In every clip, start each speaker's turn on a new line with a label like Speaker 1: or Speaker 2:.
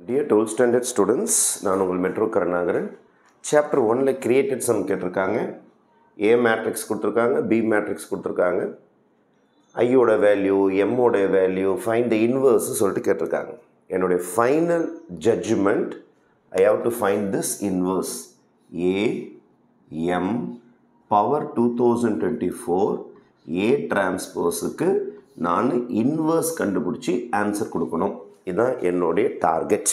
Speaker 1: Dear 12th standard students, நான் உங்கள் metro Karunakaran. Chapter 1ல கிரியேட்டட் சம் கேட்டிருக்காங்க. A மேட்ரிக்ஸ் கொடுத்துருக்காங்க, B மேட்ரிக்ஸ் கொடுத்துருக்காங்க. ஐயோட வேல்யூ, எம்மோட வேல்யூ, ஃபைண்ட் த இன்வர்ஸ் சொல்லிட்டு கேட்டிருக்காங்க. என்னுடைய final judgement, I have to find this inverse. A, M, power 2024, A டிரான்ஸ்போஸுக்கு நான் இன்வர்ஸ் கண்டுபிடிச்சி ஆன்சர் கொடுக்கணும். இதுதான் என்னுடைய டார்கெட்.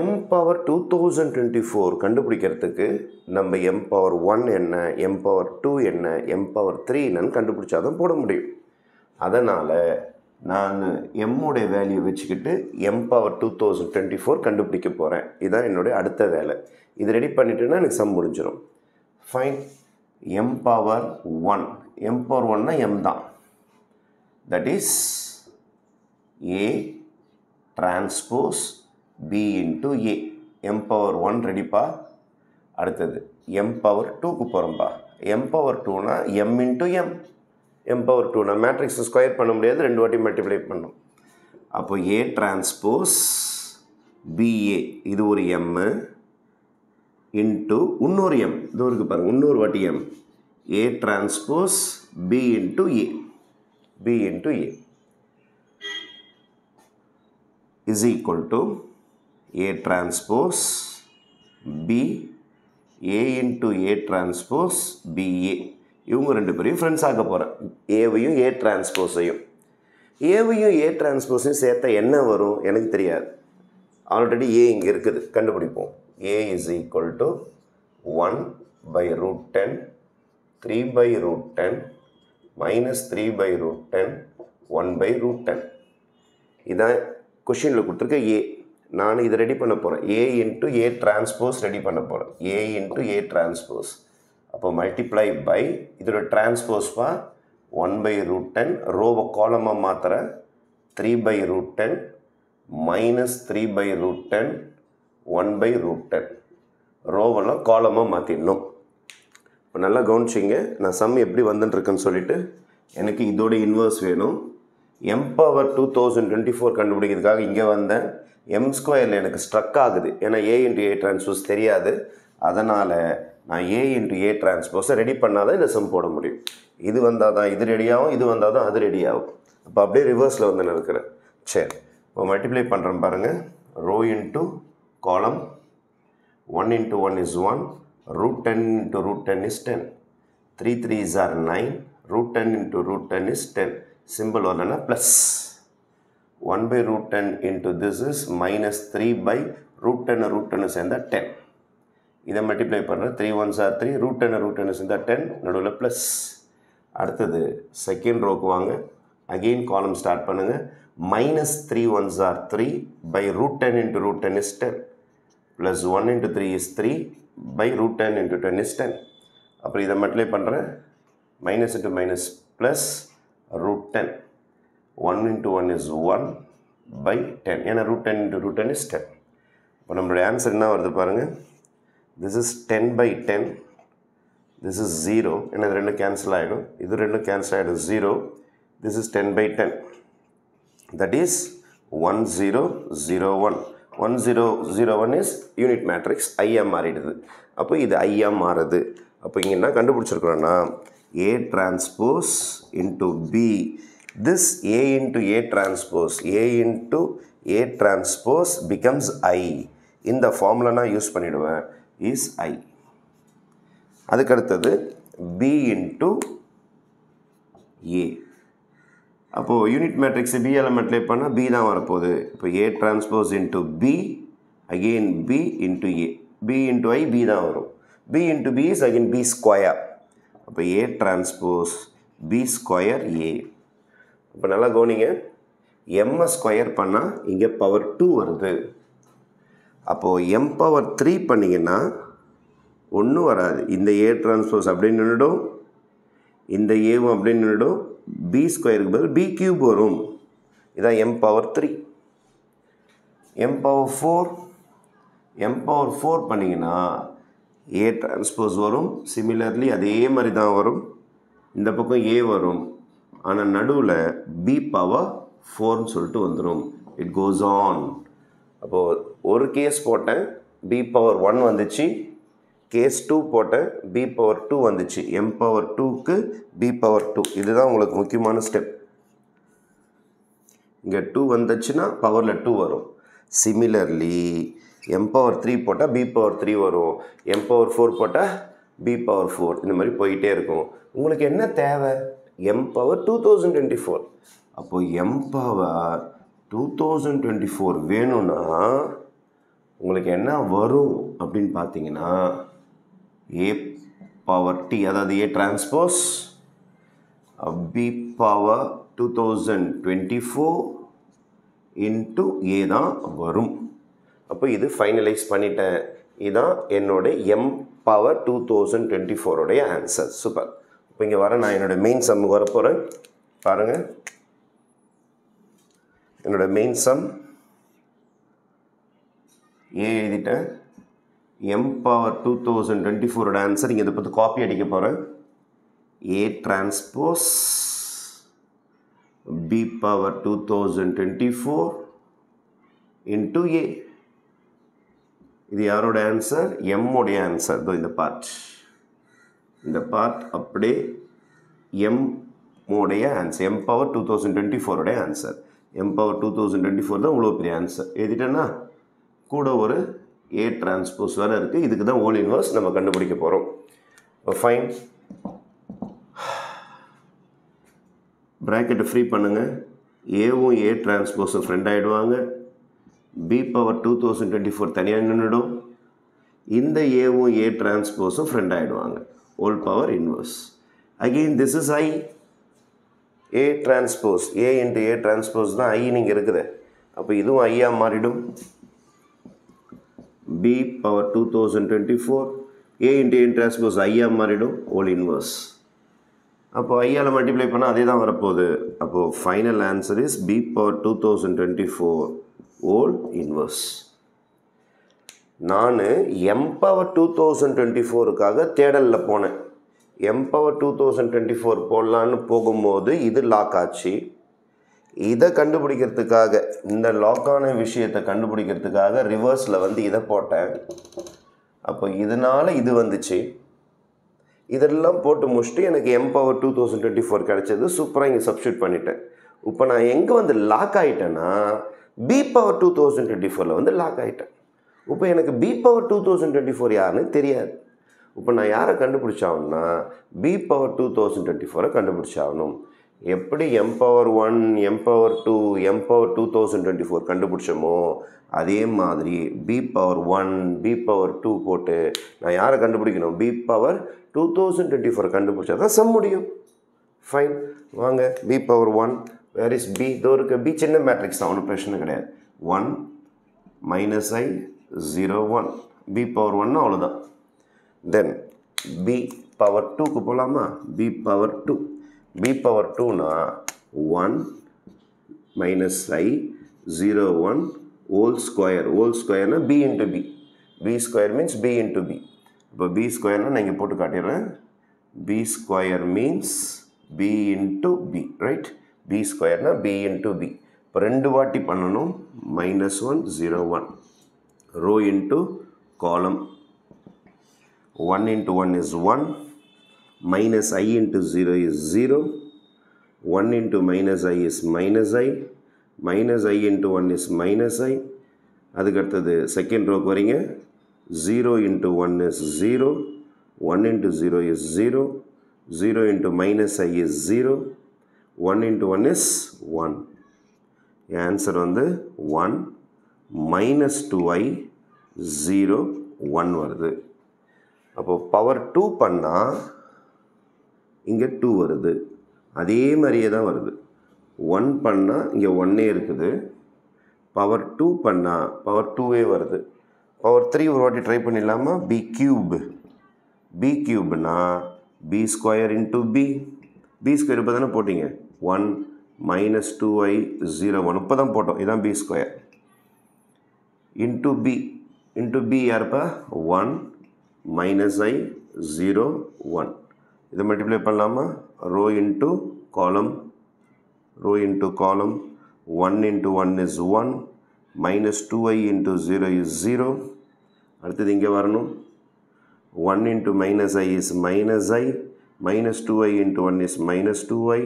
Speaker 1: M பவர் 2024 கண்டுபிடிக்கிறதுக்கு நம்ம M பவர் 1 என்ன, M பவர் 2 என்ன, M பவர் 3 என்னன்னு கண்டுபிடிச்சா தான் போட முடியும். அதனால் நான் எம்முடைய வேல்யூ வச்சுக்கிட்டு M பவர் 2024 கண்டுபிடிக்க போகிறேன். இதுதான் என்னுடைய அடுத்த வேலை. இது ரெடி பண்ணிட்டேன்னா எனக்கு சம் முடிஞ்சிடும். Fine. M power 1, M power 1னா M தான். That is A transpose B into A. M power 1 ரெடிப்பா. அடுத்தது M power 2க்கு போகிறோம்ப்பா. M power 2னா M into M. M power 2னா மேட்ரிக்ஸ் ஸ்கொயர் பண்ண முடியாது, ரெண்டு வாட்டி மல்டிப்ளை பண்ணணும். அப்போ A transpose BA, இது ஒரு M into இன்னொரு M, இது இருக்கு பாருங்க, இன்னொரு வாட்டி M. A transpose B into A. B into A is equal to A transpose B, A into A transpose BA. இவங்க ரெண்டு பேரையும் ஃப்ரெண்ட்ஸ் ஆக்க போகிறேன். ஏவையும் A டிரான்ஸ்போஸையும். ஏவையும் A டிரான்ஸ்போஸையும் சேர்த்தா என்ன வரும் எனக்கு தெரியாது. ஆல்ரெடி A இங்கே இருக்குது, கண்டுபிடிப்போம். A is equal to 1 by root 10, 3 by root 10, minus 3 by root 10, 1 by root 10. இதான் கொஷினில் கொடுத்துருக்க A. நான் இதை ரெடி பண்ண போகிறேன். A into A transpose ready பண்ண போகிறேன். A into A transpose. அப்போ மல்டிப்ளை பை இதோட டிரான்ஸ்போஸ்பா 1 by root 10, ரோவை காலமாக மாற்றுறேன். 3 by root 10, minus 3 by root 10, 1 by root 10. ரோவெல்லாம் காலமாக மாற்றிடணும். இப்போ நல்லா கவனிச்சிங்க, நான் சம் எப்படி வந்துட்டுருக்குன்னு சொல்லிவிட்டு எனக்கு இதோட இன்வர்ஸ் வேணும். M பவர் 2024 கண்டுபிடிக்கிறதுக்காக இங்கே வந்தேன். M ஸ்கொயரில் எனக்கு ஸ்ட்ரக் ஆகுது, ஏன்னா A இன்ட்டு A டிரான்ஸ்போஸ் தெரியாது. அதனால் நான் A இன்ட்டு A டிரான்ஸ்போஸை ரெடி பண்ணால் தான் இந்த சம் போட முடியும். இது வந்தால் தான் இது ரெடியாகும், இது வந்தால் தான் அது ரெடியாகும். அப்போ அப்படியே ரிவர்ஸில் வந்து நான் இருக்கிறேன். சரி, இப்போ மல்டிப்ளை பண்ணுறேன் பாருங்கள். Row into column. 1 into 1 is 1, root 10 into root 10 is 10, 3 3s are 9, root 10 into root 10 is 10. Symbol வரலனா plus 1 by root 10 into this is minus 3 by root 10 சேர்ந்தா 10. இதை மல்டிப்ளை பண்ணுறேன். 3 1s are 3, root 10 சேர்ந்தா 10, நடுவில் ப்ளஸ். அடுத்தது second ரோக்கு வாங்க. Again காலம் start பண்ணுங்கள். minus 3 1s are 3 by root 10 into root 10 is 10, plus 1 into 3 is 3 by root 10 into 10 is 10. அப்புறம் இதை மல்டிப்ளை பண்ணுறேன். minus into minus plus root 10. 1 into 1 is 1 by 10. ஏன்னா root 10 into root 10 is 10. இப்போ நம்மளுடைய answer என்ன வருது பாருங்கள். this is 10 by 10. this is 0. ஏன்னா இது ரெண்டும் கேன்சல் ஆகிடும், இது ரெண்டும் கேன்சல் ஆகிடும், 0. this is 10 by 10. that is 1 0 0 1. 1 0 0 1 is unit matrix. ஐயா மாறிடுது. அப்போ இது ஐயா மாறுது. அப்போ இங்கே என்ன கண்டுபிடிச்சிருக்கிறோன்னா A transpose into B. This A into A transpose, A into A transpose becomes I. இந்த ஃபார்முலா நான் யூஸ் பண்ணிடுவேன். is I. அதுக்கடுத்தது B into A. அப்போது யூனிட் மேட்ரிக்ஸ் B எலமெண்ட்லே பண்ணால் B தான் வரப்போகுது. இப்போ A transpose into B, again B into A. B into I, B தான் வரும். B into B is again B square. அப்போ A transpose B square A. இப்போ நல்லா கவனிங்க, M ஸ்கொயர் பண்ணால் இங்கே பவர் 2 வருது. அப்போது M பவர் 3 பண்ணிங்கன்னா ஒன்றும் வராது. இந்த A டிரான்ஸ்போஸ் அப்படின்னு நின்றுடும், இந்த ஏவும் அப்படின்னு நின்றுடும். B ஸ்கொயருக்கு பதில் B கியூப் வரும். இதான் M power 3. M power 4, M power 4 பண்ணிங்கன்னா A டிரான்ஸ்போஸ் வரும். சிமிலர்லி அதே மாதிரி தான் வரும். இந்த பக்கம் A வரும், ஆனால் நடுவில் B பவர் 4ன்னு சொல்லிட்டு வந்துடும். It goes on. அப்போது ஒரு கேஸ் போட்டேன், b பவர் 1 வந்துச்சு. கேஸ் 2 போட்டேன், b பவர் 2 வந்துச்சு. m பவர் 2க்கு b பவர் 2. இதுதான் உங்களுக்கு முக்கியமான ஸ்டெப். இங்கே 2 வந்துச்சுன்னா பவரில் 2 வரும். சிமிலர்லி m பவர் 3 போட்டால் b பவர் 3 வரும். m பவர் 4 போட்டால் b பவர் 4. இந்த மாதிரி போயிட்டே இருக்கும். உங்களுக்கு என்ன தேவை? m power 2024. அப்போது m பவர் 2024 வேணும்னா உங்களுக்கு என்ன வரும் அப்படின்னு பார்த்தீங்கன்னா a பவர் t, அதாவது a transpose b power 2024 into a தான் வரும். அப்போ இது ஃபைனலைஸ் பண்ணிட்டேன். இதுதான் என்னோட m பவர் 2024 உடைய ஆன்சர். சூப்பர். இப்போ இங்கே வர நான் என்னோடய மெயின் சம்முக்கு வர போகிறேன். பாருங்கள், என்னோடய மெயின் சம் a எழுதிட்டேன். m பவர் 2024 ஆன்சர் இங்கே இதை பற்றி காப்பி அடிக்க போகிறேன். a transpose b power 2024 into a. இது யாரோட ஆன்சர்? m உடைய ஆன்சர். இந்த பார்ட் அப்படியே m உடைய ஆன்சர், m பவர் 2024 உடைய ஆன்சர். m பவர் 2024 தான் இவ்வளோ பெரிய ஆன்சர் எழுதிட்டேன்னா கூட ஒரு a டிரான்ஸ்போஸ் வேறு இருக்குது. இதுக்கு தான் ஹோல் இன்வர்ஸ் நம்ம கண்டுபிடிக்க போகிறோம். ஃபைன், ப்ராக்கெட்டை ஃப்ரீ பண்ணுங்கள். ஏவும் a டிரான்ஸ்போஸும் ஃப்ரெண்ட் ஆகிடுவாங்க. b பவர் 2024 தனியாக நின்றுடும். இந்த ஏவும் a டிரான்ஸ்போஸும் ஃப்ரெண்ட் ஆகிடுவாங்க. Whole power inverse. Again this is I. a transpose, a into a transpose தான் I நீங்கள் இருக்குது. அப்போ இதுவும் ஐயா மாறிடும். b power 2024 a into a transpose ஐயா மாறிடும். Whole inverse. அப்போ ஐயால் மல்டிப்ளை பண்ணால் அதே தான் வரப்போகுது. அப்போது final answer is b power 2024 whole inverse. நான் m பவர் 2024க்காக தேடலில் போனேன். m பவர் 2024 போடலான்னு போகும்போது இது லாக் ஆச்சு. இதை கண்டுபிடிக்கிறதுக்காக, இந்த லாக்கான விஷயத்தை கண்டுபிடிக்கிறதுக்காக ரிவர்ஸில் வந்து இதை போட்டேன். அப்போ இதனால் இது வந்துச்சு. இதெல்லாம் போட்டு முடிச்சுட்டு எனக்கு m பவர் 2024 கிடச்சது. சூப்பராக இங்கே சப்ஸ்டியூட் பண்ணிட்டேன். இப்போ நான் எங்கே வந்து லாக் ஆகிட்டேன்னா b பவர் 2024 வந்து லாக் ஆகிட்டேன். இப்போ எனக்கு b பவர் 2024 யாருன்னு தெரியாது. இப்போ நான் யாரை கண்டுபிடிச்சாகணும்னா b பவர் 2024 கண்டுபிடிச்சாகணும். எப்படி m power 1, m power 2, m power 2024 கண்டுபிடிச்சோமோ அதே மாதிரி b பவர் 1, b பவர் 2 போட்டு நான் யாரை கண்டுபிடிக்கணும்? b பவர் 2024 கண்டுபிடிச்சா தான் சம் முடியும். ஃபைன், வாங்க. b power 1, where is b? இதோ இருக்க b சின்ன மேட்ரிக்ஸ் தான், ஒன்றும் பிரச்சனை கிடையாது. 1 மைனஸ் I 0 1. b பவர் 1 அவ்வளோதான். தென் b பவர் 2க்கு போகலாமா? b power 2. b பவர் 2னா 1 minus I 0 1 whole square. Whole ஸ்கொயர்னா b into b. b square means b into b. இப்போ b ஸ்கொயர்னால் நான் இங்கே போட்டு காட்டிடுறேன். b square means b into b, right? b ஸ்கொயர்னா b இன்ட்டு b. இப்போ ரெண்டு வாட்டி பண்ணணும். Minus 1 0 1 row into column. 1 into 1 is 1, minus I into 0 is 0, 1 into minus I is minus I, minus I into 1 is minus I. அதுக்கு அடுத்தது second ரோக்கு வரீங்க. 0 into 1 is 0, 1 into 0 is 0, 0 into minus I is 0, 1 into 1 is 1. Answer வந்து 1 minus 2I 0 1 வருது. அப்போது power 2 பண்ணால் இங்கே 2 வருது. அதே மாதிரியே தான் வருது. 1 பண்ணால் இங்கே 1 இருக்குது. பவர் 2 பண்ணால் பவர் 2 வருது. பவர் 3 ஒரு வாட்டி ட்ரை பண்ணிடலாமா? b cube. b கியூப்னா b square into b. b square இப்போ தானே போட்டிங்க. 1 மைனஸ் 2I 0 1 இப்போ தான் போட்டோம். இதுதான் b square into b. Into b யாருப்பா? 1 மைனஸ் I 0 1. இதை மல்டிப்ளை பண்ணலாமா? Row into column. Row into column. 1 into 1 is 1, minus 2i into 0 is 0. அடுத்தது இங்கே வரணும் 1 into minus I is minus I, minus 2i into 1 is minus 2i.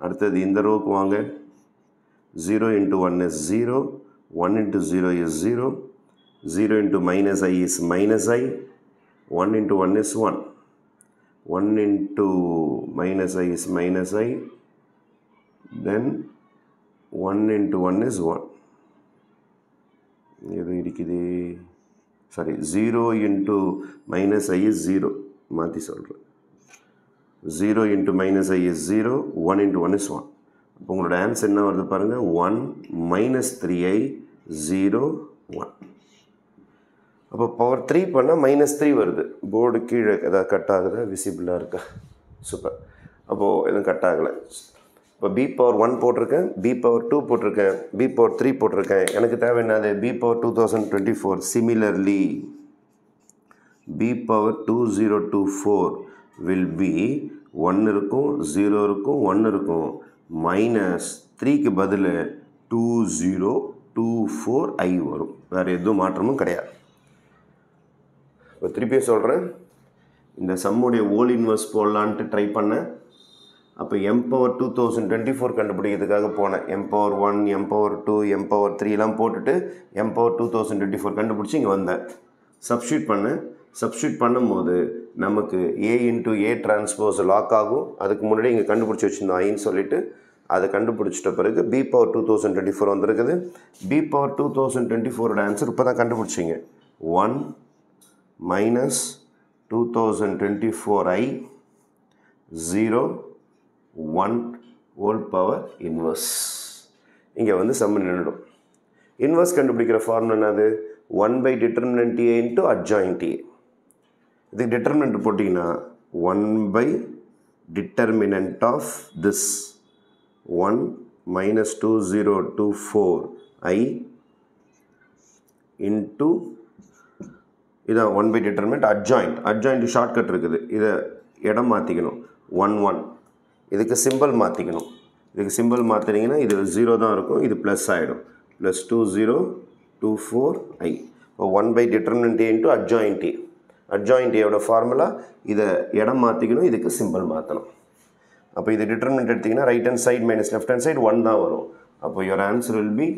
Speaker 1: அடுத்தது இந்த ரோக்கு வாங்க 0 into 1 is 0, 1 into 0 is 0, 0 into minus I is minus I, 1 into 1 is 1, 1 into minus I is minus I, then 1 into 1 is 1. இது இருக்குது sorry 0 into minus I is 0 மாற்றி சொல்கிறேன் 0 into minus I is 0, 1 into 1 is 1. அப்போ உங்களோட answer என்ன வருது பாருங்கள் 1 minus 3i 0 1. அப்போ பவர் 3 பண்ணால் மைனஸ் 3 வருது. போர்டு கீழே எதாவது கட் ஆகுதா, விசிபிளாக இருக்கா? சூப்பர். அப்போது எதுவும் கட் ஆகலை. இப்போ பி பவர் 1 போட்டிருக்கேன், பி பவர் 2 போட்டிருக்கேன், பி பவர் 3 போட்டிருக்கேன். எனக்கு தேவை என்னது b power 2024. Similarly b power 2024 will be 1 இருக்கும், 0 இருக்கும், 1 இருக்கும், மைனஸ் 3க்கு பதில் 2024i வரும். வேறு எதுவும் மாற்றமும் கிடையாது. இப்போ திருப்பியும் சொல்கிறேன், இந்த சம்முடைய ஹோல் இன்வர்ஸ் போடலான்ட்டு ட்ரை பண்ணேன். அப்போ எம் பவர் 2024 கண்டுபிடிக்கிறதுக்காக போனேன். M power 1, M power 2, M power 3 போட்டுட்டு எம் பவர் 2024 கண்டுபிடிச்சி இங்கே வந்தேன். சப்ஸ்டியூட் பண்ணும்போது நமக்கு ஏ இன்ட்டு ஏ டிரான்ஸ்போஸ் லாக் ஆகும். அதுக்கு முன்னாடி இங்கே கண்டுபிடிச்சி வச்சுருந்தோம் ஐன்னு சொல்லிவிட்டு அதை கண்டுபிடிச்சிட்ட பிறகு பி பவர் 2024 வந்திருக்குது. பி பவர் 2024 ஆன்சர் இப்போ தான் கண்டுபிடிச்சிங்க. 1 minus 2024i 0 1 whole power inverse. இங்கே வந்து சம்மு நின்றுடும். இன்வர்ஸ் கண்டுபிடிக்கிற ஃபார்முலா என்னது? 1 by determinant a into adjoint a. இதுக்கு determinant போட்டிங்கன்னா 1 by determinant of this 1 minus 2024i into இதான் 1 by determinant adjoint ஷார்ட்கட் இருக்குது. இதை இடம் மாற்றிக்கணும் 1 1. இதுக்கு சிம்பிள் மாற்றிக்கணும். இதுக்கு சிம்பிள் மாற்றினீங்கன்னா இது 0 தான் இருக்கும், இது ப்ளஸ் ஆகிடும். Plus 2024i. இப்போ 1 by determinant a into adjoint a. adjoint a யோட ஃபார்முலா இதை இடம் மாற்றிக்கணும், இதுக்கு சிம்பிள் மாற்றணும். அப்போ இது டிட்டர்மினன்ட் எடுத்திங்கன்னா right hand side minus left hand side 1 தான் வரும். அப்போ your answer will be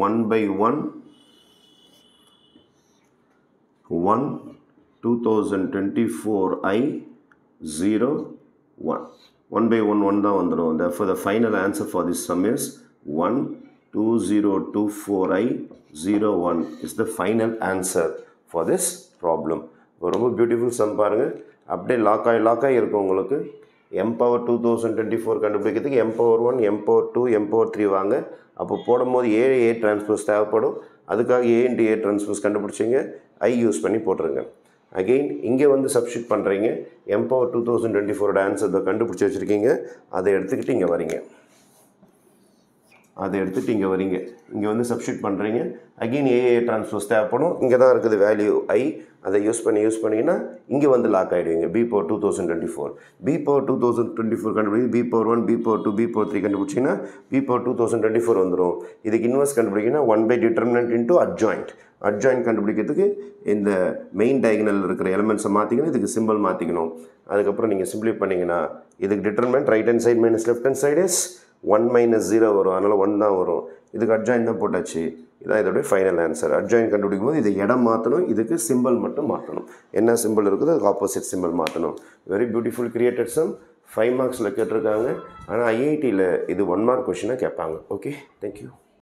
Speaker 1: 1 by 1 1 2024i 0 1. 1 by 1 1 தான் வந்துடும். Therefore the final answer for this sum is 1 2024i 0 1 is the final answer for this problem. ரொம்ப beautiful some பாருங்கள். அப்படியே lock ஆகி இருக்கும் உங்களுக்கு. எம் பவர் 2024 கண்டுபிடிக்கிறதுக்கு M power 1, M power 2, M power 3 வாங்க. அப்போ போடும்போது ஏ டிரான்ஸ்போஸ் தேவைப்படும். அதுக்காக ஏ இன்ட்டு ஏ டிரான்ஸ்போஸ் கண்டுபிடிச்சிங்க, ஐ யூஸ் பண்ணி போட்டுருங்க. அகெயின் இங்கே வந்து சப்ஸ்டியூட் பண்ணுறீங்க. எம் பவர் 2024 ஆன்சர் கண்டுபிடிச்சி வச்சுருக்கீங்க, அதை எடுத்துக்கிட்டு இங்கே வரீங்க. இங்கே வந்து சப்ஸ்டியூட் பண்ணுறீங்க. அகெயின் ஏ டிரான்ஸ்போஸ் தேவைப்படும். இங்கே தான் இருக்குது வேல்யூ ஐ. அதை யூஸ் பண்ணிங்கன்னா இங்கே வந்து லாக் ஆகிடுவீங்க. B power 2024. பி பவர் 2024 கண்டுபிடிச்சி B power 1, B power 2, B power 3 கண்டுபிடிச்சிங்கன்னா பி பவர் 2024 வந்துடும். இதுக்கு இன்வர்ஸ் கண்டுபிடிக்கிங்கன்னா 1 by determinant into adjoint கண்டுபிடிக்கிறதுக்கு இந்த மெயின் டயகனல் இருக்கிற எலிமெண்ட்ஸை மாற்றிக்கணும், இதுக்கு சிம்பிள் மாற்றிக்கணும். அதுக்கப்புறம் நீங்கள் சிம்பிளை பண்ணிங்கன்னா இதுக்கு determinant right hand side minus left hand side is 1 minus 0 வரும். அதனால் 1 தான் வரும். இதுக்கு அட்ஜாயின் தான் போட்டாச்சு. இதான் இதோடைய ஃபைனல் ஆன்சர். அட்ஜாயின் கண்டுபிடிக்கும் போது இதை இடம் மாற்றணும், இதுக்கு சிம்பிள் மட்டும் மாற்றணும். என்ன சிம்பிள் இருக்குதோ அதுக்கு ஆப்போசிட் சிம்பிள் மாற்றணும். Very beautiful created sum. 5 மார்க்ஸில் கேட்டிருக்காங்க. ஆனால் ஐஐடியில் இது 1 மார்க் கொஷினாக கேட்பாங்க. Okay, thank you.